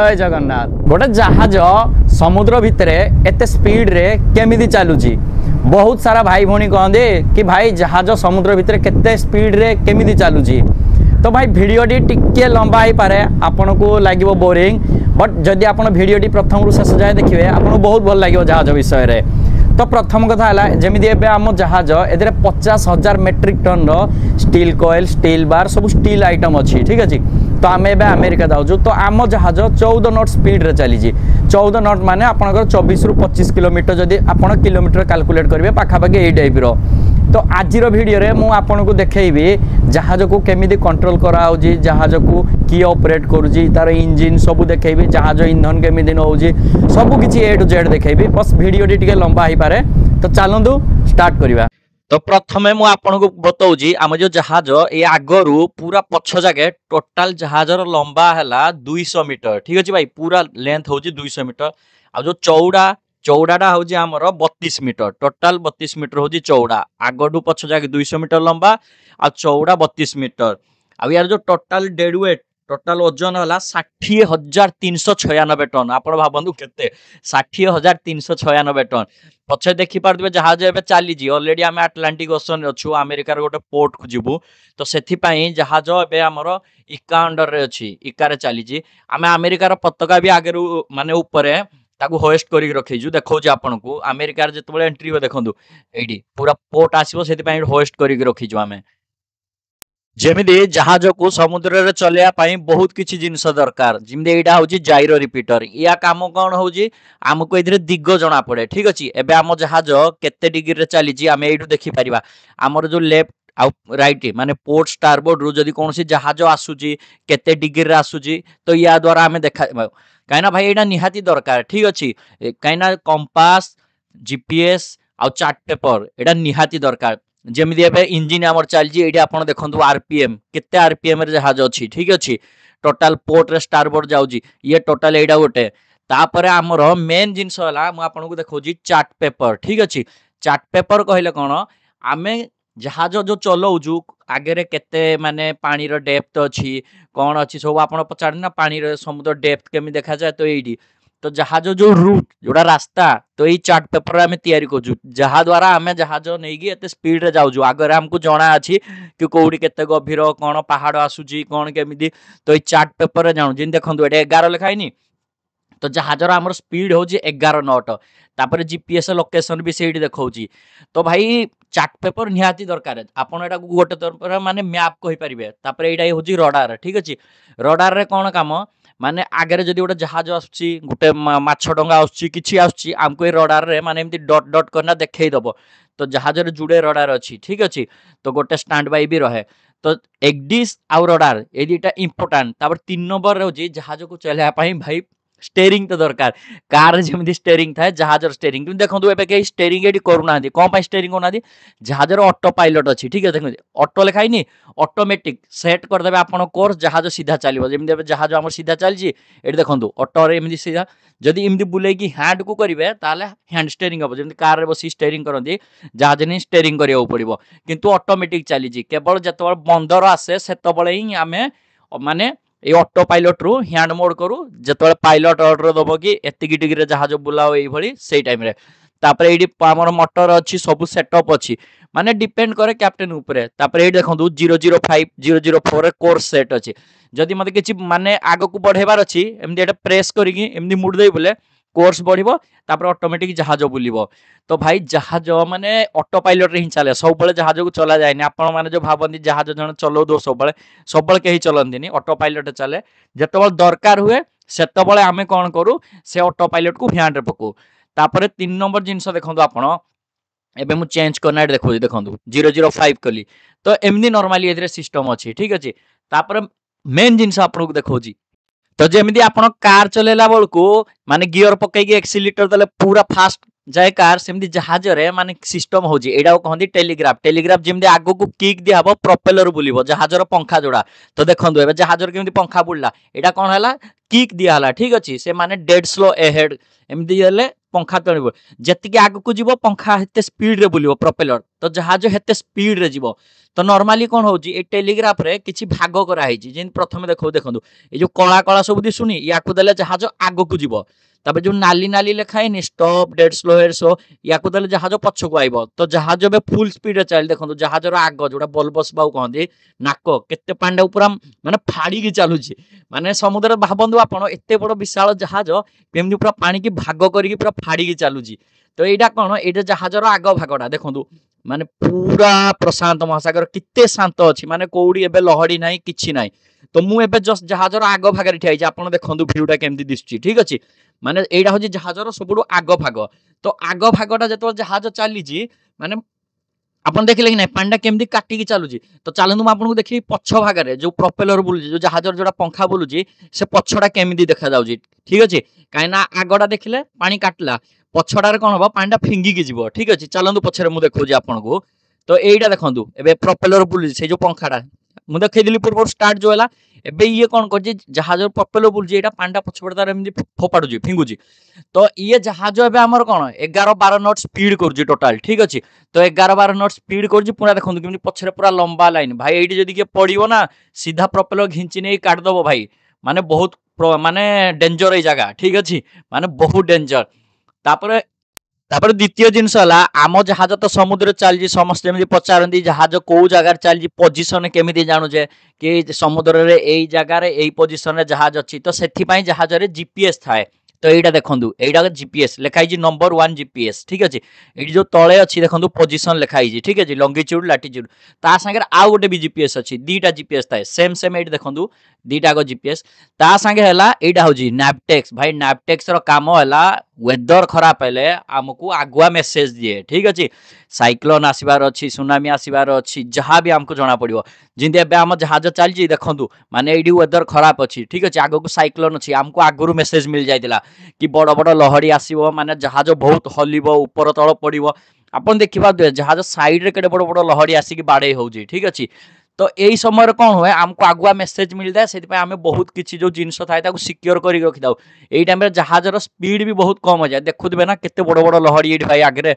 जय जगन्नाथ। गोटे जहाज समुद्र भितर एत स्पीड रे केमिति चलुची बहुत सारा भाई भौणी कहते कि भाई जहाज समुद्र भितर केते स्पीड रे केमिति चलुची। तो भाई भिडियोटी टिके लंबा हो पारे आपन को लगे बोरिंग बट जदि आप भिडियोटी प्रथम रु शेष जाए देखिए आपको बहुत भल लगे जहाज विषय रे। तो प्रथम कथा है जमी आम जहाज ए 50,000 metric ton steel coil steel bar सब स्टील आइटम अच्छी ठीक अच्छे। तो आम एवं अमेरिका जाऊँ तो आम जहाज 14 नट स्पीड रे चली 14 नट माने आपंकर 24 रु 25 किलोमीटर जदि आप किलोमीटर कैलकुलेट करेंगे पाखापाखि यही टाइप रो। तो आज भिडियो रे मु आपन को देखैबी जहाज को केमिति कंट्रोल करा जहाज को किए ऑपरेट करुँची तार इंजिन सब देखैबी जहाज इंधन केमिति नौची सब किसी ए टू जेड देखैबी। बस भिडियोटी टिके लंबा हो पारे तो चलतु स्टार्ट करवा। तो प्रथमे मु आपन को बताऊँ आम जो जहाज ये आगरू पूरा पछ जाके टोटाल जहाजर लंबा है 200 मीटर ठीक अच्छे भाई पूरा लेंथ हूँ 200 मीटर आ जो चौड़ाटा हूँ आमर 32 मीटर टोटाल 32 मीटर हूँ चौड़ा आगू पछ जाके 200 मीटर लंबा आ चौड़ा 32 मीटर आ यार जो टोटाल डेड वेट टोटाल ओजन है 60,396 टन। आप भावतु के 60,396 टन पचे देखिपे जहाज एवं चली अलरेडी आम आटलांटिक ओशन अच्छु अमेरिकार गोटे पोर्ट को जीवु तो से जहाज एवं आमर इका अंडर रे अच्छी इकार चली आम अमेरिकार पताका भी आगे माने ऊपर ताकू होस्ट कर रखीजु देखा आपन को अमेरिकार जो एंट्री हो देखो ये पूरा पोर्ट आसो से होस्ट कर रखीजु आम जमीदी जहाज को समुद्र रे चलैया बहुत किसी जिनस दरकार जमी यहाँ हूँ जाइरो रिपीटर या काम कौन हो आमको ये दिग जना पड़े ठीक अच्छे। एवं आम जहाज केते डिग्री चली आम यू देखिपर आमर जो लेफ्ट आउ राइट माने पोर्ट स्टारबोर्ड रु जदि कौन जहाज आसूची केते डिग्री आसूची तो या द्वारा आम देखा कहीं भाई यहाँ निहाती दरकार ठीक अच्छे कहीं कंपास जीपीएस आउ चार्ट पेपर यहाँ निहाती दरकार जमी इंजिन आमर चलती ये आप देखो आरपीएम केते आरपीएम जहाज अच्छी ठीक अच्छे टोटाल पोर्ट रे स्टारबोर्ड जाऊँगी ये टोटाल यहाँ गोटे तापर आमर मेन जिनस आपको देखा चार्ट पेपर ठीक अच्छे। चार्ट पेपर कहले कौन आम जहाज जो चलाऊँ आगे केते माने पानी रो डेप्थ अच्छी कौन अच्छी सब आप पचारे ना पानी समुद्र डेप्थ केमी देखा जाए तो ये तो जहाज जो रूट जोड़ा रास्ता तो ये चार्ट पेपर आम तैयारी कर जहा द्वारा आम जहाज नहीं एत स्पीड रे जाऊँ आगे आमको जना अच्छी कि कौटी केते गभीर कौन पहाड़ आसूची कौन केमिति तो ये चार्ट पेपर जानू जी देखो ये 11 लिखाई तो जहाजर आमर स्पीड हूँ 11 नट तापर जीपीएस लोकेशन भी से देखा तो भाई चार्ट पेपर निहाती दरकार आपन एटा गोटे तरफ माने मैप कहि परिबे तापर एटा होजी रडार ठीक अछि। रडार रे कोन काम माने आगे जदि गोटे जहाज आसुची गोटे माछ डंगा आसुची किछि आसुची आमको ए रडार रे माने एमती डॉट डॉट करना देखै दबो तो जहाज रे जुड़े रडार अछि ठीक अछि। तो गोटे स्टैंड बाय भी रहे तो एक डिश आउ रडार ए दुटा इंपोर्टेंट तापर 3 नंबर रे जहाज को चलाया पई भाई स्टेरिंग तो दरकार कार जमी स्टेरिंग था जहाजर स्टेरिंग देखो ए स्टेरिंग ये करूना कौन स्टेरिंग करना जहाजर ऑटो पायलट अच्छी ठीक है देखो ऑटो लिखाई ऑटोमेटिक सेट करदे आप कोर्स जहाज सीधा चलो जमी जहाज आम सीधा चलती ये देखो ऑटो एमती सीधा जदि एमती बुलेकी हैंड को करेंगे हैंड स्टेरिंग हम जमी कार बस स्टेरिंग करती जहाज नहीं स्टेरिंग करा पड़ो किंतु ऑटोमेटिक चली केवल जो बंदर आसे से ही आम माने ये ऑटो पायलट रु हैंड मोड करू जो पायलट ऑर्डर दब कि एतिकी डिग्री जहाज बुलाओ ये से टाइम रे तापर ये आमर मोटर अच्छी सब सेटअप अच्छी माने डिपेंड करे कैप्टेन उपरे तापर ये देखो 005 004 कोर्स सेट अच्छी जदि मत किसी माने आग को बढ़ेबार अच्छी एमती एटा प्रेस करिकी एमती मुड़ दे बोले कोर्स बढ़िबो तापर ऑटोमेटिक जहाज बुलिबो। तो भाई जहाज माने ऑटो पायलट रे ही चले सब जहाज को चला जाए आपण माने जो भावती जहाज जन चलो दो सब कहीं चलती ऑटो पायलट चले जिते दरकार हुए सेतबले आमे कौन करूँ से ऑटो पायलट को ह्यांड रे पकू तापर 3 नंबर जिनस देखो आपण एबे मु चेंज करना देखो देखो 005 कली तो एमनी नॉर्मली एथरे सिस्टम अच्छी ठीक अच्छे। तापर मेन जिनस आपको देखो तो जमी आप कार चलेला बेलू माने गियर पकईकी एक्सीलेटर देले पूरा फास्ट जाए कार सेमती जहाज रे माने सिस्टम हो कहते टेलीग्राफ टेलीग्राफ जमी आग को किक दिया हम प्रोपेलर बुलिबो जहाजर पंखा जोड़ा तो देखो ए जहाजर केमती पंखा बुलला यहाँ कौन है किक दिया ठीक अच्छे से माने डेड स्लो एहेड एमती हेले पंखा तले जति आग को जीव पंखा हेते स्पीड रे बुलियो प्रोपेलर तो जहाज हेते स्पीड रे जीव तो नॉर्मली कौन होची ए टेलीग्राफ रे किछि भाग करा हेची जेन प्रथम देखंतु ए जो कला कला सब दिसुनी या को देले जहाज आग को जीव तापर जो नाली नाली लिखाएनि स्टॉप डेड स्लो हेड सो या को देले जहाज पछ को आइबो तो जहाज बे फुल स्पीड रे चल देखंतु जहाज रो आग जोडा बल्बस बाउ कहंदी नाको केते पांडे पूरा माने फाड़ी की चालुची माने समुद्र भाबंदु आपण एते बड़ विशाल जहाज केमनी पूरा पानी की भाग करी पूरा फाड़ी की चालुची तो एटा कोन एटा जहाज रो आग भागडा देखंतु माने पूरा प्रशांत महासागर किते शांत अछि माने कोउडी एबे लहड़ी नाही किछि नाही तो मु एबे जस्ट जहाज रो आग भागरे ठियाई आपण देखंतु व्यूटा केमती दिसची ठीक अछि माने एटा होची जहाज रो सबुडु आग भाग तो आग भागटा जतो जहाज चाली जी माने अपन देखिले कि नहीं पांडा केमती काटी की चालुची तो चलंतु म आपन को देखि पछ भागरे जो प्रोपेलर बुलुची जो जहाज जोडा पंखा बुलुची से पछडा केमती देखा जाउची ठीक अछि काई ना आगडा देखिले पानी काटला पछडारे कोन हबो पांडा फिंगी की जीवो ठीक अछि चलंतु पछरे मु देखौजी आपन को तो एइडा देखंतु एबे प्रोपेलर बुलुची से जो पंखाडा मु देखै दिली पूर्व स्टार्ट जो हला एबे ये कोन करजी जहाज प्रोपेलर बुलुची एटा पांडा पछबडदार एमदी फोपाडुजी फिंगुजी तो ये जहाज एबे हमर कोन 11 12 नॉट स्पीड करजी टोटल ठीक अछि तो 11 12 नॉट स्पीड करजी पूरा देखंतु केमनी पछरे पूरा लंबा लाइन भाई एइडी जदी के पडिवो ना सीधा प्रोपेलर घिंची नै काट दबो भाई माने बहुत माने डेंजर ए जगह ठीक अछि माने बहुत डेंजर तापर तापर द्वितीय जिनस हला आम जहाज तो समुद्र चलजी समस्त एमदी पचारंदी जहाज को जगह चलजी पोजीशन केमिति जानु जे कि समुद्र रे एई जगह रे एई पोजीशन रे जहाज अछि तो सेथि पई जहाज रे जीपीएस थाए तो एइडा देखंतु एइडा जीपीएस लिखाई जी नंबर 1 जीपीएस ठीक अछि एडी जो तळे अछि देखंतु पोजीशन लिखाई जी ठीक अछि लॉन्गिट्यूड लैटिट्यूड ता संगे आ गोटे भी जीपीएस अछि दीटा जीपीएस थाए सेम सेम एडी देखंतु दीटा गो जीपीएस ता संगे हला एडा होजी नैवटेक्स भाई नैवटेक्स रो काम हला वेदर खराब हेले हमकु आगुआ मेसेज दिए ठीक अछि साइक्लोन आसीबार अछि सुनामी आसीबार अछि जहां भी हमकु जाना पड़िबो जिंदे बे हम जहाज चल जी देखंतु माने एडी वेदर खराब अछि ठीक अछि आगो को साइक्लोन अछि हमकु आगुरु मेसेज मिल जायतिला कि बड़ बड़ लहड़ी आसीबो माने जहाज बहुत हलिबो ऊपर तळ पड़िबो अपन देखिबा जहाज साइड रे केडे बड़ बड़ लहड़ी आसी कि बाडे होउजी ठीक अछि तो यही समय कौन हुए हमको आगुआ मेसेज मिल जाए से आम बहुत किसी जो जिनस थाए सिक्योर कर रखी था यही टाइम जहाज स्पीड भी बहुत कम हो जाए देखुवे ना केते बड़ बड़ लहड़ी ये भाई आगे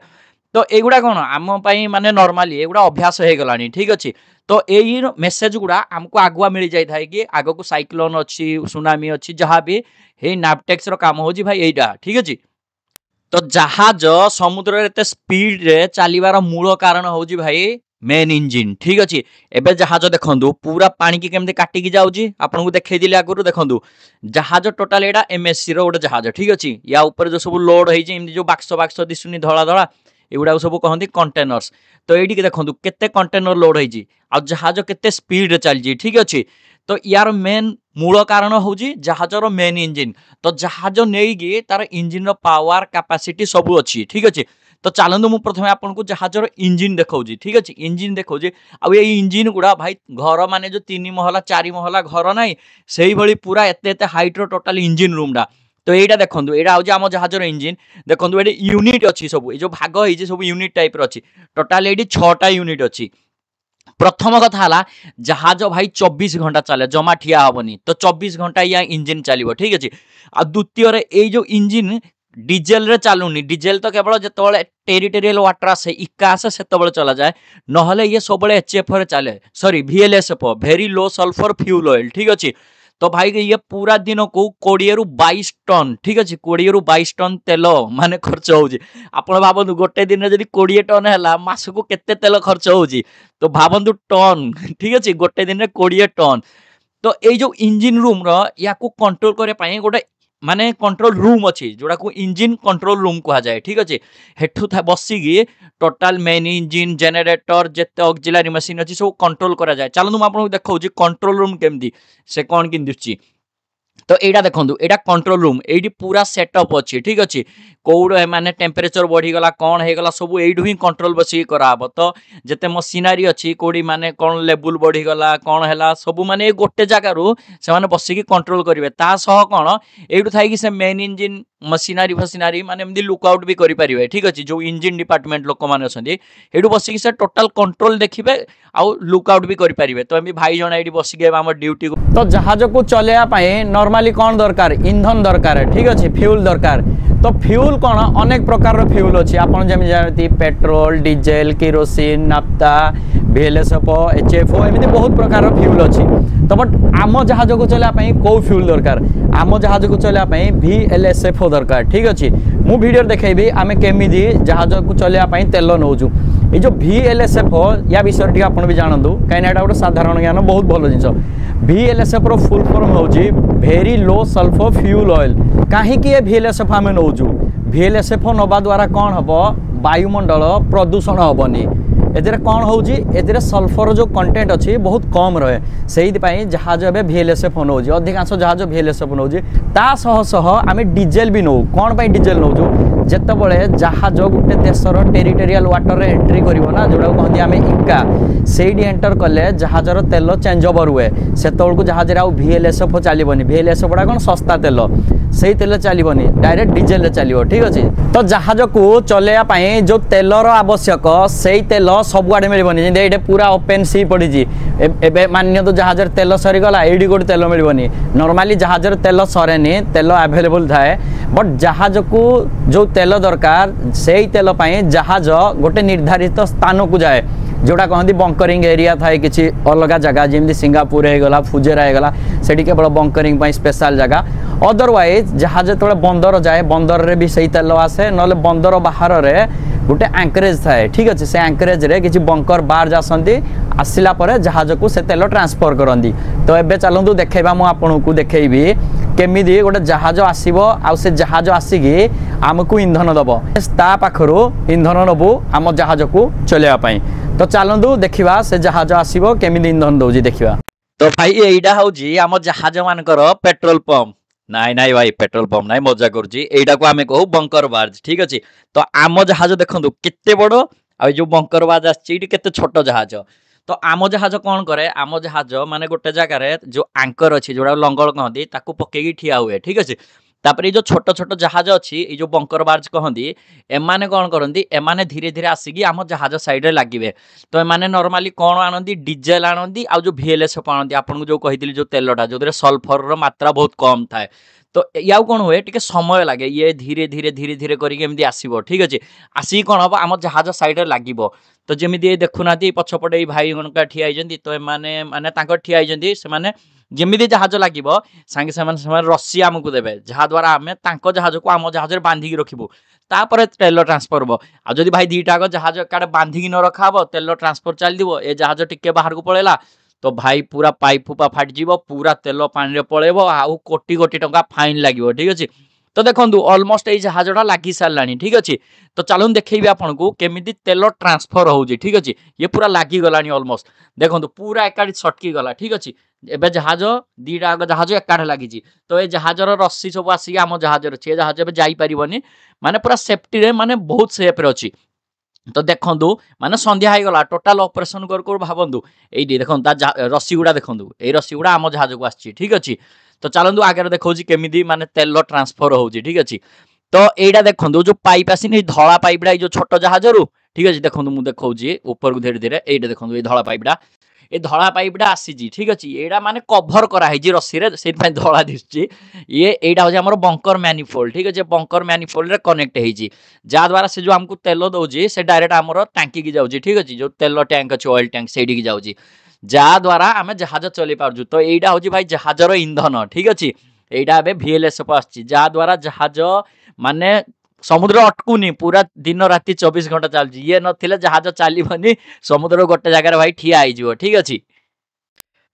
तो युवा कौन आम माने नॉर्मली युवा अभ्यास हो गलानी ठीक अच्छे तो यही मेसेज गुड़ा आमको आगुआ मिल जाए कि आग को साइक्लोन अच्छी सुनामी अच्छी जहाँ भी हे नैवटेक्स काम हो भाई यहीटा ठीक अच्छे तो जहाज समुद्र एते स्पीड रे चलिबार मूल कारण हो भाई मेन इंजिन ठीक अच्छे एबे जहाज देखंतु पूरा पानी की केमते काटी की जाउची आपन को देखै दिले आगुरु देखंतु जहाज टोटल एडा एमएससी रो गोटे जहाज ठीक अच्छे या ऊपर जो सब लोड होई जे जो बाक्स बाक्स दिसुनी धड़ा धड़ा एगुड़ा सब कहती कंटेनर्स तो ये देखो केते कंटेनर लोड होई आ जहाज केते स्पीड चलजी ठीक अच्छे तो यार मेन मूल कारण हूँ जहाज मेन इंजिन तो जहाज नहीं तार इंजिन रो पावर कैपेसिटी सब अच्छी ठीक अच्छे तो चलतु मु प्रथम आपन को जहाज इंजिन देखौजी ठीक अच्छे इंजिन देखौजी आ ये इंजिन गुड़ा भाई घर माने जो 3 महला 4 महला घर नाई से भली पूरा एते एते हाइट रो टोटल इंजिन रूम डा तो यहाँ देखो यहाँ हूँ आम जहाज इंजिन देखो ये यूनिट अच्छी सब जो भाग होती सब यूनिट टाइप अच्छी टोटाल ये 6टा यूनिट अच्छी प्रथम कथा है जहाज भाई 24 घंटा चले जमा ठिया हेनी तो 24 घंटा या इंजिन चलो ठीक अच्छे आ द्वितीय ये जो इंजिन डीजेल रे चलुनी डीजेल तो केवल जो टेरिटोरियल वाटर आसे इका आसे से चला जाए नहले ये सब एचएफ रे चले sorry VLSF very low sulphur fuel oil ठीक अच्छे तो भाई ये पूरा दिन को 20 रु 22 टन ठीक अच्छे 20 रु 22 टन तेल माने खर्च हो भावतु गोटे दिन जब 20 टन है मास को केते तेल खर्च हो तो भावतु टन ठीक अच्छे गोटे दिन 20 टन तो ये जो इंजिन रूम रो या को कंट्रोल करे गोटे माने कंट्रोल रूम अच्छी जोड़ा को इंजिन कंट्रोल रूम कहा जाए ठीक अच्छे हेठू था बसिकी टोटाल मेन इंजिन जेनेरेटर जिते ऑक्सिलरी मशीन अच्छी सब कंट्रोल करा जाए चलो तुम आपको देखो कंट्रोल रूम केमती से कौन कि दिखुची तो यहाँ देखो यहाँ कंट्रोल रूम ये पूरा सेटअप अच्छी ठीक अच्छे कौड़ माने टेम्परेचर बढ़ीगला कौन होगा सब यू ही कंट्रोल बस कराब तो जिते मशीनरी अच्छी कौड़ी माने कौन लेवल बढ़ीगला कौन है सब माने गोटे जगार से बसिकी कंट्रोल करेंगे तासह कौन यू थी से मेन इंजिन मशीनरी फसीनारी माने एमती लुकआउट भी करेंगे ठीक अच्छे जो इंजिन डिपार्टमेंट लोक मैंने अच्छे बसिकी से टोटाल कंट्रोल देखिए आउ लुकआउट भी करेंगे तो एम भाई जन ये बसिक आम ड्यूटी को तो जहाज को चलैया नॉर्मली कौन दरकार इंधन दरकार ठीक अच्छे फ्यूल दरकार तो फ्यूल कौन अनेक प्रकार फ्यूल अच्छी आपन जमी जानती petrol diesel kerosene naphtha VLSF HFO एमती बहुत प्रकार फ्यूल अच्छी तो बट आम जहाज को चलापी कौ फ्यूल दरकार आम जहाज को चलापी VLSF दरकार ठीक अच्छे मु वीडियो देखी आम केमी जहाज को चलापी तेल नौचु ये जो VLSF या विषय टी आप भी जानतु कहीं गोटे साधारण ज्ञान बहुत भल जिन VLSF रो फुल फॉर्म होची very low sulphur fuel oil कहीं VLSF आम नौचु VLSF नवा द्वारा कौन हम वायुमंडल प्रदूषण हेनी एतिर कौन होची एतिर सल्फर जो कंटेंट अच्छी बहुत कम रहे से जहाज ए VLSF नौ अधिकांश जहाज VLSF नौ सह सह आम डीजेल भी नौ कौन पर डीजेल नौचु जितेबले जहाज गोटे देशर टेरिटोरियल वाटर रे एंट्री करना जोड़ा कहते आम इका से एंटर कले जहाजर तेल चेंज ओवर हुए से जहाज VLSF चलनी VLSF गुड़ा कौन सस्ता तेल से तेल चलनी डायरेक्ट डीजेल चलो ठीक अच्छे तो जहाज को चलैया जो तेलर आवश्यक से तेल सबुआड़े मिलबनी ये पूरा ओपन सी पड़ी मान्य तो जहाज तेल सरीगला ये गोटे तेल मिलबनी नॉर्मली जहाज तेल सरेनी तेल अवेलेबल थाए बट जहाज को जो तेल दरकार से तेल जहाज गोटे निर्धारित स्थान को जाए जोड़ा कहती बंकरिंग एरिया थाए किसी अलग जगह जमी सिंगापुर होगला फुजेरा होगला से केवल बंकरिंग स्पेशल जगह अदरवाइज जहाज जो बंदर जाए बंदर रे भी सही तेल आसे ना बंदर बाहर रे गोटे एंकरेज थाए ठीक अच्छे से एंकरेज रे किसी बंकर बार आसती आसला पर जहाज को से तेल ट्रांसफर करती तो एबे चलतु देखा मुझे देखी केमी गोटे जहाज आसो आ से जहाज आसिकी आमको इंधन दब ता पाखर इंधन नबू आम जहाज को चलैया तो चलतु देखा से जहाज आसो केमी इंधन दौजी देखा तो भाई एटा हूँ आम जहाज मानकर पेट्रोल पंप नाई नाई भाई पेट्रोल पंप नाई मजा करा को आम कहू बंकर बार्ज ठीक अच्छे तो आम जहाज देखो केते बड़ आ जो बंकर बार्ज आते छोट जहाज तो आम जहाज कौन करे आम जहाज माने गोटे जगार जो आंकर अच्छी जोड़ा लंगल कहती पकईकी ठिया हुए ठीक अच्छे तापर ये जो छोट छोट जहाज अच्छी ये जो बंकर बार्ज कहती एमाने कौन करती एमाने धीरे धीरे आसिकी आम जहाज साइड रे लगे तो एमाने नॉर्मली कौन आनती डीजेल आनती आ जो VLSF आनती आपको जो कही जो तेलटा जो सल्फर मात्रा बहुत कम थाए तो या कौन हुए टे समय लगे ये धीरे धीरे धीरे धीरे करके आसो ठीक अच्छे आसिक कौन हम आम जहाज साइड लगे तो जमी देखुना पछपटे भाई ठिया तो एमाने माने ठिया से जमी जहाज लगे सांगे से रस्सी आमको देवे जहाँ द्वारा आम जहाज को आम जहाज बांधिकी रखू तापर तेल ट्रांसफर हम आज भाई दीटा जहाज काड़े बांधिकी न रखा तेल ट्रांसफर चलो ए जहाज टिके बाहर को पड़ेगा तो भाई पूरा पाइप फुपा फाटी पूरा तेल पानी रे पड़ेब आउ कोटी कोटी टंका फाइन लगे ठीक अच्छे तो देखो ऑलमोस्ट ये जहाजटा लगी सारा ठीक अच्छे तो चलो देखी आपन को केमी तेल ट्रांसफर हो ठीक अच्छे ये पूरा लगिगला ऑलमोस्ट देखो पूरा एकाठी सटकी गला ठीक अच्छे एबे जहाज दीटा जहाज एकाठे लगी तो ये जहाजर रस्सी सब आसिक आम जहाज अच्छे जहाज एबे जाई परिबनी माने पूरा सेफ्टी रे माने बहुत सेफ रे अच्छी तो देखु माने संध्या हो गला टोटाल ऑपरेशन कर भावतु ये देखो रस्सी गुड़ा देखो ये रस्सी गुड़ा आम जहाज को आसी ठीक अच्छे तो चलतु आगे देखा केमी माने तेल ट्रांसफर हो ठीक अच्छे तो यहीटा देखो जो पाइप आसनी धला पाइपटा जो छोट जहाज रू ठीक अच्छे देखो मुझे देखा ऊपर को धीरे धीरे ये देखो ये धला पाइपटा ये धला पाइपटा आसी ठीक अच्छे यहाँ माने कभर कराई रस्सी से धला दिशुची ये यहाँ हूँ आम बंकर मैनिफोल्ड ठीक अच्छे बंकर मैनिफोल्ड कनेक्ट होती जहाद्वारा से जो आमको तेल दौर से डायरेक्ट आमर टांकी की जाऊँगी ठीक अच्छे जो तेल टैंक अच्छे ऑयल टैंक से जाऊँगी जहाद्वारा आम जहाज चल पार्छु तो यहाँ हूँ भाई जहाजर इंधन ठीक अच्छे यहाँ VLSF आसी जहाद्वारा जहाज माने समुद्र अटकुनी पूरा दिन राति 24 घंटा चलती ये नथिले जहाज चलबनी समुद्र गोटे जगह भाई ठिया हो ठीक अच्छे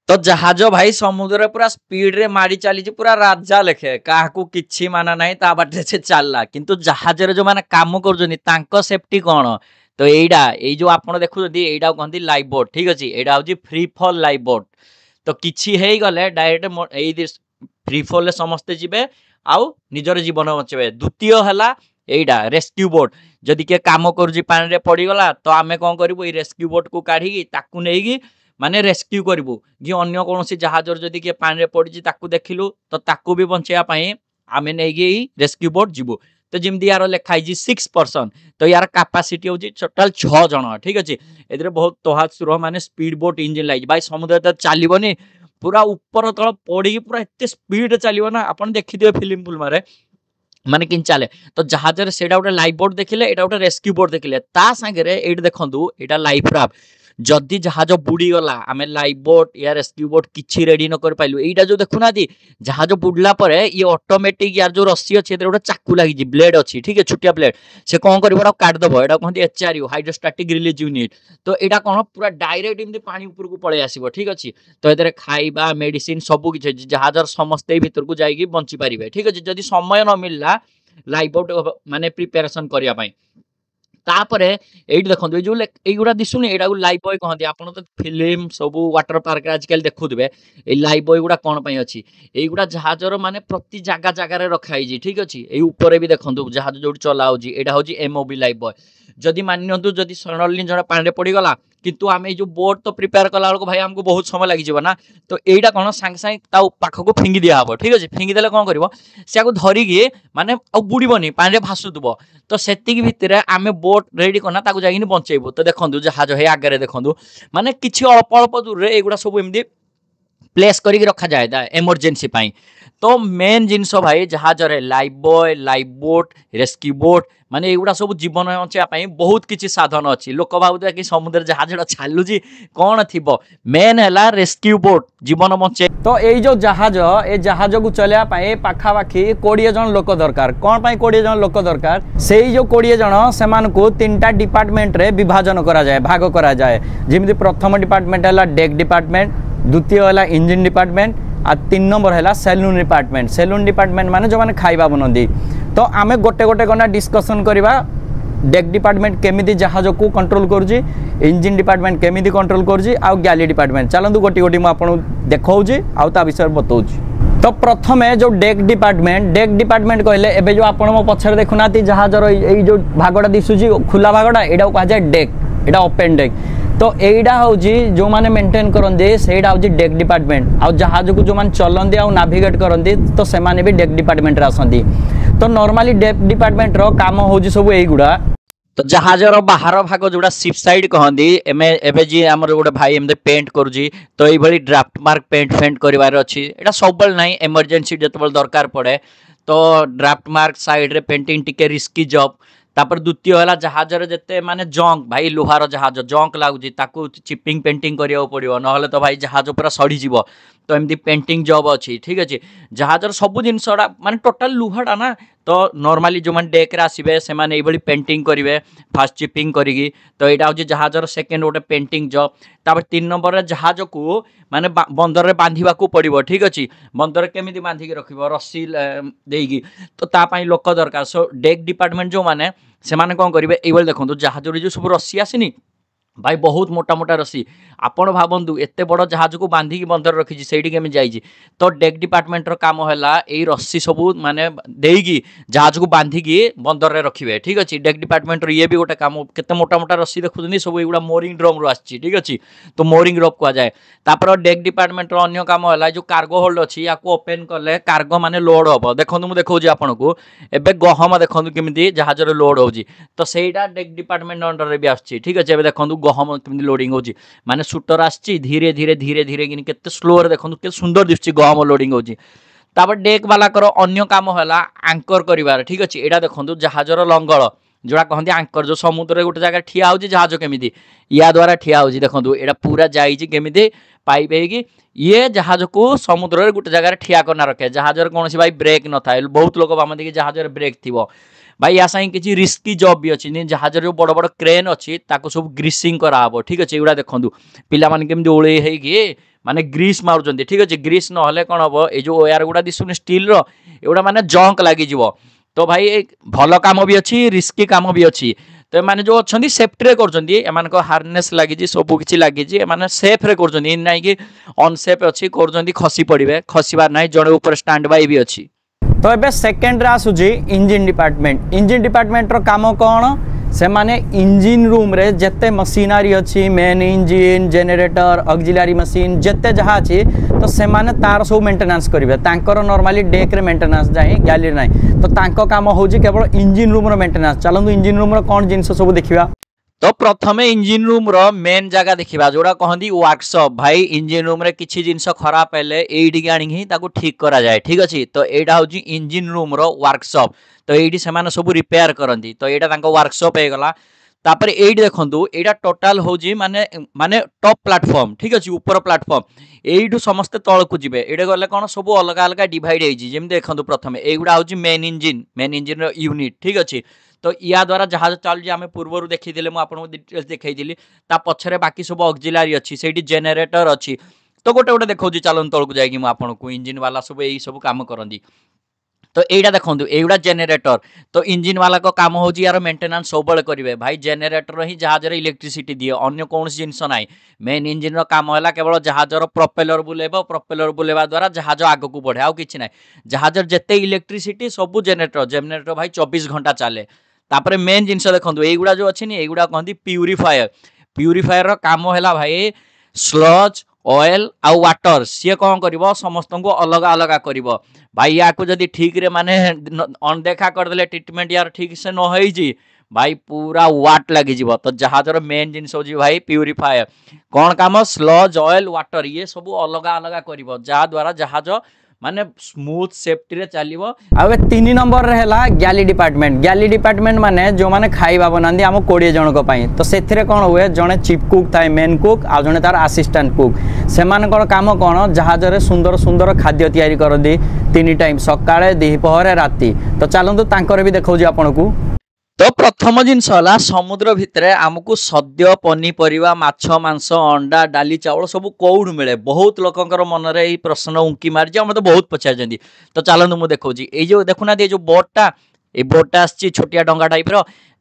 तो जहाज भाई समुद्र पूरा स्पीड रे मारी चली पूरा राजा लेखे क्या किसी माना ना ता बाटे से चलला किंतु जहाज जो मैंने काम कर सेफ्टी कौन तो यही जो आप देखुं यहाँ कहते लाइफ बोट ठीक अच्छे यहाँ हूँ फ्री फॉल लाइफ बोट तो किसी हो गले डायरेक्ट फ्री फॉल समस्ते जीवे आउ निजर जीवन बचे द्वितीय है यहीटा रेस्क्यू बोट जदि किए कम कर पानी रे पड़गला तो आम कौन करूँ ये रेस्क्यू बोट को काढ़ी नहीं माने रेस्क्यू करूँ कि अन्य कौन जहाज जदि किए पानी रे पड़ी देखिलु तो ताकू भी बचाई आम नहीं रेस्क्यू बोट जीवु तो जमी यार लिखाई 6 पर्सन तो यार कैपेसिटी हूँ टोटाल 6 जन ठीक अच्छे ए बहुत तोहा सुरह माने स्पीड बोट इंजिन लगी भाई समुद्र तो चलनी पूरा ऊपर तल पड़ी पूरा एत स्पीड चलो ना आप देखिए फिल्म फिल्म माने कि चले तो जहाज से गोटे लाइफ बोट देखिले एटा गोटे रेस्क्यू बोट देखिले ता संगे ये देखु एटा लाइफ राफ्ट जदि जहाज बुड़ी गला आम लाइफ बोट या रेस्क्यू बोट किसी रेडी न कर पाइलु एटा जो देखुना जहाज बुड़ला परे ये ऑटोमेटिक यार जो रस्सी अच्छी गोटे चाकू लगी ब्लेड अच्छी ठीक है छुटिया ब्लेड से कौन कर काटदेव एटा कहते HRU हाइड्रोस्टैटिक रिलीज यूनिट तो यहाँ कौन पूरा डायरेक्ट एमती पानी ऊपर को पड़े आसो ठीक अच्छे तो ये खाइबा मेडिसिन सब किसी जहाज समस्ते भीतर को जाइए बंची पारे ठीक अच्छे जदि समय न मिलला लाइफ बोट माने प्रिपेरेसन करने तापरे एइट देखो जो एगुड़ा दिशुनी एटा लाइफ बॉय कहते आपन तो फिल्म सब वाटर पार्क आजकल देखुवे ये लाइफ बॉय गुड़ा कौन पाई अच्छी एगुड़ा जहाजर माने प्रति जगह जगह रखाई ठीक अच्छे ये ऊपर भी देखो जहाज जो चलाऊँ यहाँ हूँ MOB लाइफ बॉय जदि मानतु जदि सडनली जन पानी पड़गला किंतु आम जो बोट तो प्रिपेयर कला बेलू भाई हमको बहुत समय लगे ना तो यहाँ कौन सांगे सांगे पाखक फिंगी दिया हम ठीक अच्छे फिंगी देले कौन कर से धरिकी माने बुड़बनी पानी भासुव तो से भितर आम बोट रेडी करना जाइए बचेबू तो देखो जहाज है आगे देखो माने किसी अल्प अल्प दूर में एगुड़ा सब एमती प्लेस करके रखा जाए एमरजेंसी पाई तो मेन जिनस भाई जहाज life boy life boat rescue boat माने एगुड़ा सब जीवन बचाई बहुत किसी साधन अच्छी लोक भावुता कि समुद्र जहाज चलुची कौन थी मेन है रेस्क्यू बोट जीवन बचे तो ये जो जहाज ए जहाज को चलने पाखापाखि 20 जन लोक दरकार कौन पाई 20 जन लोक दरकार से जो 20 जन से 3टा डिपार्टमेंट रे विभाजन करा जाए भाग करा जाए जमी प्रथम डिपार्टमेंट है डेक डिपार्टमेंट द्वितीय है इंजिन डिपार्टमेंट आ 3 नंबर है सेलून डिपार्टमेंट माने जो माने खाइबा बनती तो आम गोटे गोटे गना डिस्कसन करवा डेक डिपार्टमेंट केमिति जहाज को कंट्रोल करुँची इंजिन डिपार्टमेंट केमिति कंट्रोल करुँची आ गैली डिपार्टमेंट चलतु गोटी गोटी मुझे देखौची आ ता विषय बताऊँगी तो प्रथम जो डेक डिपार्टमेंट कहले एबे जो आपण मो पछरे देखुना जहाजर ये जो भागटा दिशुची खुला भागटा यहाँ कह जाए डेक यहाँ ओपन डेक तो यहाँ हूँ जो मैंने मेंटेन करते से हूँ डेक डिपार्टमेंट आ जहाज को जो मैंने चलती आ नाविगेट करती तो से भी डेक डिपार्टमेंट आसती तो नॉर्मली डेक डिपार्टमेंट रो काम हूँ सब यहीगुड़ा तो जहाजर बाहर भाग जोड़ा शिप साइड कहती एवं जी आम गोटे भाई एमती पेंट करुँची तो ये ड्राफ्ट मार्क पेंट फेंट करार अच्छी यहाँ सब ना एमरजेंसी जो दरकार पड़े तो ड्राफ्ट मार्क साइड रे पेंटिंग टिके रिस्की जॉब तापर द्वितीय है जहाजर जिते माने जंक भाई लुहार जहाज जंक लगुच चिपिंग पेंटिंग करा पड़ो ना तो भाई जहाज पूरा सड़ीज तो एमती पेंटिंग जॉब अच्छी ठीक अच्छे जहाजर सब जिनसा माने टोटाल लुहाटा ना तो नॉर्मली जो मैंने डेक्रे आसवे से ये पेंटिंग करेंगे फास्ट चिपिंग करी तो यहाँ हूँ जहाजर सेकेंड गोटे पेंटिंग जॉब तापर 3 नंबर जहाज को माने बंदर में बांधा पड़ो ठीक अच्छे बंदर केमी बांधिकी रख रस्सी देगी तो तापाई लोक दरकार सो डेक डिपार्टमेंट जो मैंने से कौन करेंगे ये देखो जहाज जो सब रस्सी आसनी भाई बहुत मोटा मोटा रस्सी आपण भावतु एत बड़ जहाज को बांधिकी बंदर रखी से जाइए तो डेक डिपार्टमेंट काम है ये रस्सी सब माने देगी जहाज को बांधिकी बंदर रे रखिए ठीक अच्छे डेक डिपार्टमेंट ये भी गोटे काम केते मोटा मोटा रस्सी देखुं सब युवा मोरिंग ड्रम रू आसी ठीक अच्छे तो मोरिंग रप कहुए तापर डेक डिपार्टमेंट अन्य काम है जो कार्गो होल्ड अच्छी या ओपेन कले कार्गो माने लोड हम देखो मुझे देखा आपन को एवं गहम देखो केमी जहाज लोड हो तो सहीटा डेक डिपार्टमेंट अंडर भी आसी ठीक अच्छे देखो गहम केमी लोडिंग हो माने शूटर आसी धीरे धीरे धीरे धीरे कि स्लो देखो के सुंदर दिशुची गहम लोडिंग हो तापर डेक वाला अन्य काम है आंकर कर ठीक अच्छे यहाँ देखो जहाजर लंगल जोड़ा कहते आंकर जो समुद्र गोटे जगह ठिया हो जहाज केमी या द्वारा ठिया हो देखो यहाँ पूरा जामी पाइप है ये जहाज को समुद्र गोटे जगह ठिया करना रखे जहाजर कौन भाई ब्रेक न था बहुत लोग भावती कि जहाजर ब्रेक थी भाई या साई किसी रिस्की जॉब भी अच्छी जहाज जो बड़ बड़ क्रेन अच्छी सब ग्रीसिंग कराव ठीक अच्छे ये देखो पिला केमी ओले माने ग्रीस मारुंट ठीक अच्छे ग्रीस ना कौन हम ये जो ओयार गुड़ा दिशुनि स्टील एगुड़ा माने जंक लगी तो भाई भल काम भी अच्छी रिस्की काम भी अच्छी तो मैंने जो अच्छा सेफ्टी कर हार्नेस लगी सब किसी लगी सेफ्रे कर ना कि अनसेफ अच्छी कर खसी पड़े खसबार ना जड़े ऊपर स्टैंड बाय भी अच्छी तो ये सेकेंड आसूची इंजिन डिपार्टमेंट रो काम कौन से माने इंजिन रूम रे जेते मशीनरी अच्छी main engine generator auxiliary machine जेते जहाँ अच्छी तो से माने तार सब मेंटेनेंस करेंगे तांकर नॉर्मली डेक रे मेंटेनेंस जाए गैलरी ना तो तांको काम होची केवल इंजिन रूम रो मेंटेनेंस चलतु इंजिन रूम रो कौन जिनस सब देखा तो प्रथमे इंजिन रूम रो मेन जगह देखिबा जोड़ा कहंदी वर्कशॉप भाई इंजिन रूम रे किछि जिंस खराब हेले एइडी के आनी ही ताको ठीक करा जाए ठीक अछि तो एडा होजी इंजिन रूम रो वर्कशॉप तो एइडी से माने सब रिपेयर करंदी तो एडा तांको वर्कशॉप हे गला तापर एइडी देखंतु एडा टोटल होजी माने माने टॉप प्लेटफॉर्म ठीक अछि ऊपर प्लेटफॉर्म एइडू समस्त तळ को जिवे एडे गले कोन सब अलग अलग डिवाइड हेजी जेम देखंतु प्रथमे एगुडा होजी मेन इंजिन रो यूनिट ठीक अछि तो या द्वारा जहाज चल आम पूर्व देखी आपको डिटेल्स देखी ता पछरे बाकी सब ऑक्सिलरी अच्छी से जेनेरेटर अच्छी तो गोटे गोटे देखा चलन तौक जाकि आपको इंजिन वाला सब यही सब कम करती तो यहीटा देखो एगुड़ा जेनेरेटर तो इंजिन वाला को काम हो यार मेंटेनेंस सब करेंगे भाई जेनेरेटर ही जहाज इलेक्ट्रिसिटी दिए अन्य कौन जिनस ना मेन इंजिन काम है केवल जहाजर प्रोपेलर बुलेब प्रोपेलर बुलेवा द्वारा जहाज आग को बढ़े आउ कि ना जहाजर जिते इलेक्ट्रिसिटी सब जेनेरेटर जेनेरेटर भाई 24 घंटा चले तापर मेन जिनस देखो एगुड़ा जो अच्छी एगुड़ा कहती प्यूरीफायर प्यूरीफायर काम है भाई स्लज ऑयल आउ वाटर सी कौन कर समस्त को अलग अलग कर भाई या जदि ठीक रे माने अनदेखा करदे ट्रिटमेंट यार ठीक से न होई भाई पूरा वाट लगी तो जहाजर मेन जिनस हो भाई प्यूरीफायर कौन काम स्लज ऑयल वाटर ये सब अलग अलग कर जहा द्वारा जहाज माने स्मूथ सेफ्टी रे चलिबो आ 3 नंबर रे हला गैली डिपार्टमेंट माने जो माने खाइबा बनांदी हम 20 जन को पई तो सेथिरे कोन हुए जने चीफ कुक थाए मेन कुक आ जने तार असिस्टेंट कुक सेमान को काम कोन जहाज रे सुंदर सुंदर खाद्य तयारी करदी 3 टाइम सकाळे दिपहर राती तो चलंतु तांकर भी देखौ जी आपनको तो प्रथम जिनस है समुद्र भितर आमको सद्य पनीपरिया माछ मांस अंडा डाली चावल सब कौड़ मिले बहुत लोकंकर मन रे ये प्रश्न उंकी मारी मत बहुत पचार तो चलतु मुझे देखा ये जो देखुना ये जो बोटा ये बोटा आसी छोटिया डंगा टाइप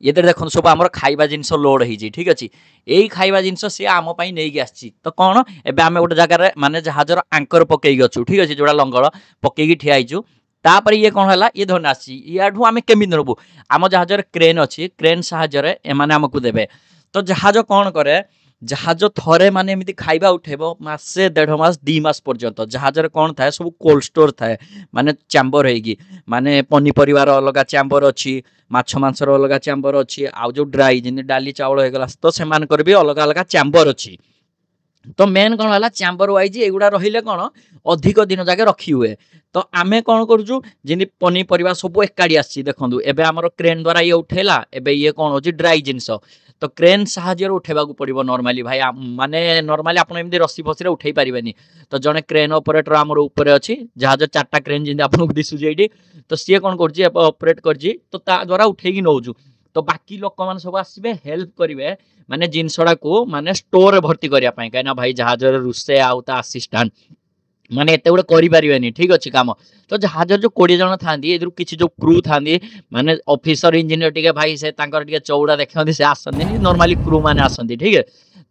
ये देखो सब आम खाइबा जिनस लोड हो ठीक अच्छे यही खाइबा जिनस सी आम नहीं आसी तो कौन एवं आम गोटे जगार माने जहाजर आंकर पकईक अच्छु ठीक अच्छे जोड़ा लंगर पकईकी ठिया होइछु तापर ये कौन है ये धन आसी याठू आम केमी नबू आम जहाज क्रेन अच्छी क्रेन साहाय्य एमाने आमको देवे तो जहाज कौन करे जहाज थरे माने एमती खाइबा उठेब मासे 1.5 मास 2 मास पर्यंत जहाज कौन थाए सब कोल्ड स्टोर थाए माने चैम्बर होगी माने पनीपरिवार अलग चैम्बर अच्छी माछ मांसर अलग चैम्बर अच्छी आउ जो ड्राई जमी डाली चावल होगा तो से भी अलग अलग चैम्बर अच्छी तो मेन कौन है चैम्बर वाइज एगुड़ा रहिले कौन अधिक दिन जाके रखी हुए तो आमे कौन करूँ जमी पनीपरिया सब एकाड़ी आसी देखो एबे आमर क्रेन द्वारा ये उठेला एबे ये कौन हो ड्राई जिनस तो क्रेन साहाय्य उठेबा पड़ो नॉर्मली भाई माने नॉर्मली आप एमती रसी फसी उठे पारे तो जड़े क्रेन ऑपरेटर आमर ऊपर अच्छी जहाज 4टा क्रेन जमी आपको दिशुचे तो सी कौन करपरेट कर तो द्वारा उठेकी नौचु तो बाकी लोक मैंने सब आसबे हेल्प करेंगे माने जिनसड़ा को माने स्टोर भर्ती करने कहीं भाई जहाज रोषे आउ असिस्टेंट माने एत गुड़े करें ठीक अच्छे कम तो जहाज जो 20 जन था किसी जो क्रू था माने ऑफिसर इंजीनियर टी भाई से चौड़ा देखते से आसती नॉर्मली क्रू मैंने आसती ठीक है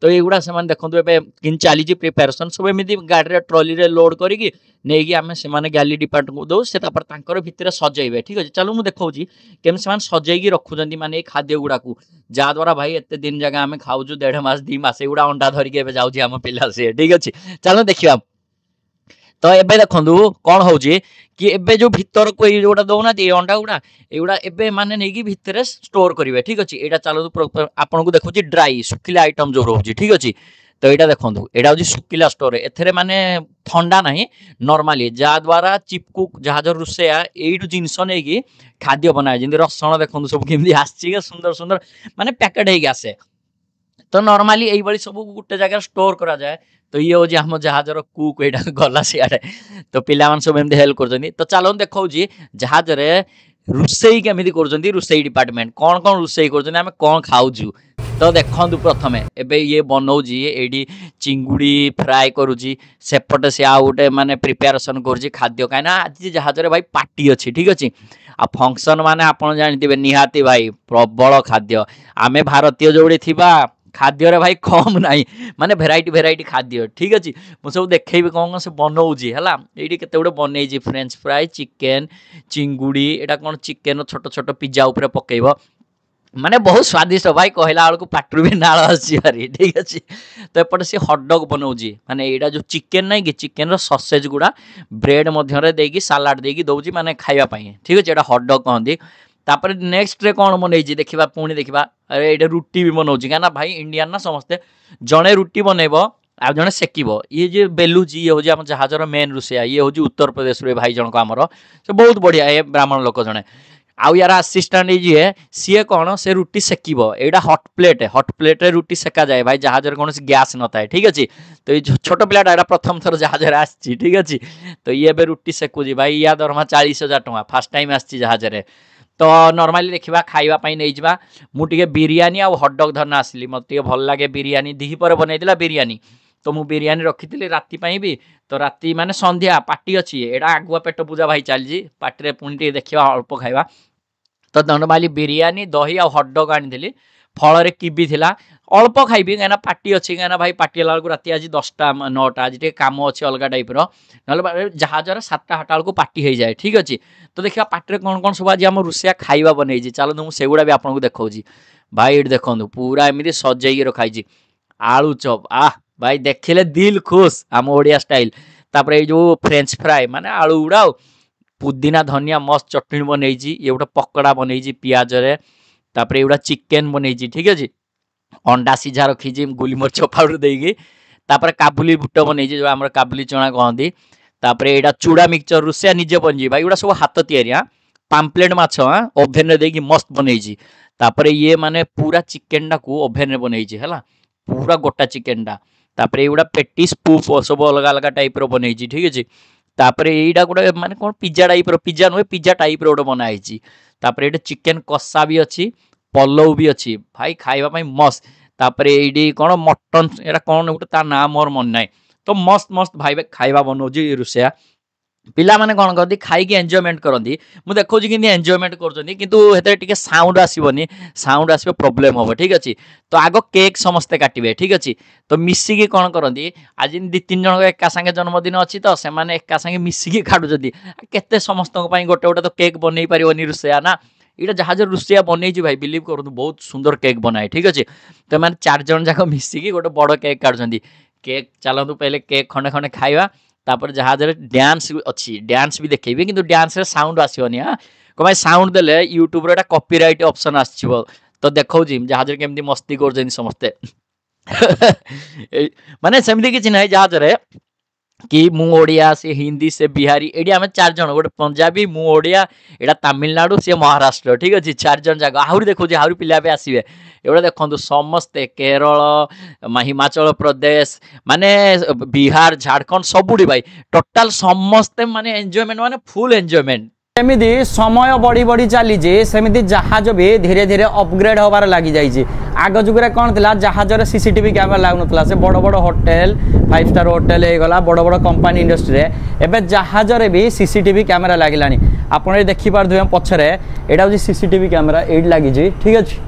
तो युवा से देखो कि चली प्रिपेरेसन सब एमती गाड़ी ट्रॉली रे लोड करी नहीं गैली डिपार्टमेंट को दो से भितर सजेबे ठीक अच्छे चलो मुझे देखा केम से सजेगी रखुच्च माने खाद्य गुड़ा को जहाद्वारा भाई एत दिन जगह आम खाऊ 1.5 मास 2 मास एगुड़ा अंडा धरिकी जाऊँ आम पिला सी ठीक अच्छे चलो देखा तो एबे देखो कौन हो कि एबे जो भीतर को जोड़ा दौना अंडा गुड़ा एगुड़ा एबे माने नहीं भितर स्टोर करेंगे ठीक अच्छे यहाँ चलो आपको देखो ड्राई सुखिला आइटम जो रोचे ठीक अच्छे तो यहाँ देखो यहाँ हूँ सुखिला स्टोर एथे माने ठंडा ना नॉर्मली जहाद्वारा चिपकुक जहाज रोषेया यू जिनस नहीं खाद्य बनाए जमी रसण देखो सब केमी आसी सुंदर सुंदर माने पैकेट हो आसे तो नॉर्मली यही सब गोटे जगह स्टोर करा जाए तो ये हूँ आम जहाजर कुक यहाँ गला सियाड़े तो पिला सब एमती हेल्प कर तो चलो देखा जहाज रोषे केमी कर रोषे डिपार्टमेंट कौन कौन रोषे कर कौन खाऊ तो देखो प्रथम एबे ये बनाऊँ ये चिंगुड़ी फ्राए करुच्ची सेपटे से आउ गोटे माने प्रिपेरेसन कर खाद्य कहीं आज जहाज भाई पार्टी अच्छी ठीक अच्छे आ फंक्शन माने आपन जानते निहाती भाई प्रबल खाद्य आमे भारतीय जोड़ी थिबा खाद्य रे भाई कम नहीं माने भेराइटी भेराइटी खाद्य ठीक अच्छे मुझे सब देखेबी कौन से बनाऊँगी है ये केते गुड़े बनई फ्रेंच फ्राई चिकेन चिंगुड़ी यहाँ कौन चिकेन छोट छोट पिज्जा उपर पकेब माने बहुत स्वादिष्ट भाई कहला बेलू पाटरू भी नाल आसपारी ठीक अच्छे तो एपटे सी हटडग बनाऊँगी माने यहाँ जो चिकेन नहीं कि चिकेन ससेज गुड़ा ब्रेड मध्य देगी सालाड देगी दौर माने खाइबा ठीक अच्छे यहाँ हटडग कहती तापर नेक्स्ट रे कौन बनई देखा पुणी देखा अरे ये रुटी भी बनाऊँ क्या भाई इंडियन ना समस्ते जड़े रुटी बनइब आ जड़े सेकिब ये जो बेलुची ये हूँ आम जहाजर मेन रोषिया ये हूँ उत्तर प्रदेश भाई जनक आमर से बहुत बढ़िया ये ब्राह्मण लोक जड़े आउ यार आसिस्टाट जी सी कौन से रुटी सेकिब एटा हट प्लेट रे रुटी सेका जाए भाई जहाजर कौन गैस न थाए ठीक अच्छे तो ये छोट पिलाटा एटा प्रथम थर जहाजर आसी ठीक अच्छे तो ये रुटी सेकुची भाई या दरमा 40,000 टଙ୍କା फास्ट टाइम आसी जहाजर तो नॉर्मली देखा खावाई नहीं जा मुझे बिरियानी आ हटडग धरना आसली मत भल लगे बिरियानी दीपर बनईला बिरियानी तो मुझे बिरियानी रखी राति भी तो राति माने संध्या पार्टी अच्छी एटा आगुआ पेट पूजा भाई चलती पार्टी पुणी देखा अल्प खावा तो नॉर्मली बिरियानी दही आ हटडग आनी फल किबी थिला अल्प खाइबी कहीं पार्टी अच्छी कहीं भाई पार्टी होला राति आज 10टा 9टा आज कम अच्छे अलग टाइप ना जहाजर 7टा 8टा बेलू पार्टी हो जाए ठीक अच्छे तो देखा पार्टी कौन कौन सब आज आम रोषिया खाଇବା बनई चलो मुझे सेगुड़ा भी आपको देखा भाई ये देखो पूरा एमती सजाई रखाई आलू चप भाई देखिले दिल खुश आम ओडिया स्टाइल तापर ये जो फ्रेंच फ्राए माने आलू गुड़ा पुदीना धनिया मस्त चटनी बनई ये गोटे पकड़ा बनई पियाज रे तापर ये चिकेन बनई ठीक अच्छे अंडा सीझा रखी गोलमरीच पाउडर देगी तापर काबुली बुट बनई जो आम काबुली चना कहती तापर यहाँ चूड़ा मिक्सचर रोषिया निजे बनी भाई गुड़ा सब हाथ तैयारी पाम्पलेट माछ ओभेन रे देगी मस्त बनई तापर ये माने पूरा चिकेन टा को ओभेन रे बनई है पूरा गोटा चिकेन टा तापर ये पेटिस पूफ सब अलग अलग टाइप रो बनई ठीक अच्छे तापर यहाँ गोटे माने कौन पिज्जा टाइप रो पिज्जा नुहे पिज्जा टाइप रो गोटे बनाई तापर ये चिकेन कषा भी अच्छी पलौ भी अच्छी भाई खाइबा मस्त तापर ये कौन मटन एटा कौन गोटे ता ना मोर मन ना तो मस्त मस्त भाई खाइबा बनाऊँ रोषिया पिला माने कौन करती खाई एंजॉयमेंट करती मुझे देखो कि एंजॉयमेंट कर साउंड आसबनी साउंड आस प्रोब्लेम हम ठीक अच्छे तो आग केक समस्ते काटे ठीक अच्छे तो मिसिकी कौन करती आज 2-3 जन एका सागे जन्मदिन अच्छी तो से एका सागे मिसिकी काटुंट केते समस्त गोटे गोटे तो केक बनई पार रोषिया ना ये जहाज रोषिया बनई भाई बिलीव करूँ बहुत सुंदर केक बनाए ठीक अच्छे तो मैंने 4 जन जाक मिसिकी गोटे बड़ केक काटुंट केक चलतु पहले केक खंडे खंडे खाइबा तापर जहाज डांस अच्छी डांस भी देखेबी किंतु डांस रे साउंड आसोनी हाँ कौन भाई साउंड देले यूट्यूब रे कॉपीराइट ऑप्शन आसो तो देखो जहाज केमती मस्ती कर समस्ते माने सेमती किसी ना जहाज रे कि मु ओडिया से हिंदी से बिहारी एडी आम 4 जन गोटे पंजाबी मु ओडिया एटा तमिलनाडु से महाराष्ट्र ठीक अच्छे 4 जन जाक आहरी देखो आहरी पिला भी आसवे एवढा देखो समस्ते केरल हिमाचल प्रदेश माने बिहार झारखंड सबुठी भाई टोटाल समस्ते माने एंजॉयमेंट माने फुल एंजॉयमेंट सेमिति समय बढ़ी बढ़ी चली सेमिति जहाज भी धीरे धीरे अपग्रेड होबार लगी जाइए आग जुगे कौन था जहाज सीसीटीवी कैमेरा लागुना से बड़ बड़ होटेल 5 स्टार होटेल होगा बड़ बड़ कंपानी इंडस्ट्री एवं जहाज भी सीसीटीवी कैमेरा लगिला आपड़ देखिपे पछरे यहाँ हूँ सीसीटीवी कैमेरा ये लगी ठीक अच्छे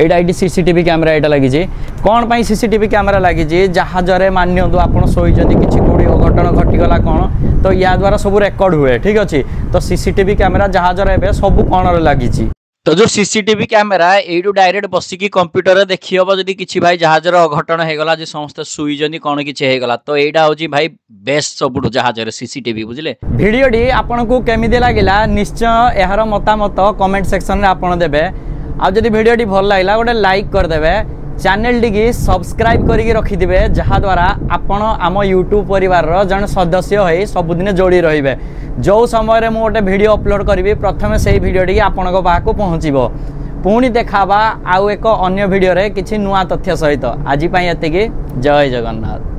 यहाँ ये सीसीटीवी कैमेरा यहाँ लगी कौन पर सीसीटीवी कैमेरा लगी जहाज मानतु आप शोचती किसी कौड़ी अघटन घटीगला कौन तो या द्वारा सब रेकर्ड हुए ठीक अच्छे तो सीसीटीवी कैमेरा जहाज सब कौन लगी तो जो सीसीटीवी कैमेरा यू डायरेक्ट बसिकी कंप्यूटर देखी हम जब किसी भाई जहाज अघटन होगा जो समस्त शुईजनी कौन किसी होगा तो यहाँ हूँ भाई बेस्ट सब जहाज सीसीटीवी बुझे भिडियोटी आपन को केमिति लागिला निश्चय यार मतामत कमेंट सेक्शन में आपन देबे आ जदि भिडियोटी भल लागला गोटे लाइक करदेवे चैनल टी सब्सक्राइब करके रखिथे जहाद्वारा आपण आम यूट्यूब परिवार जन सदस्य हो सबुदिन जोड़ी रे जो समय मुझे गोटे भिडियो अपलोड करी प्रथम से भिडियोटी आपण पाक पहुँचब पुणी देखाबा आउ एक अन्य भिडियो रे किछि नुआ तथ्य सहित आज एतिकी जय जगन्नाथ।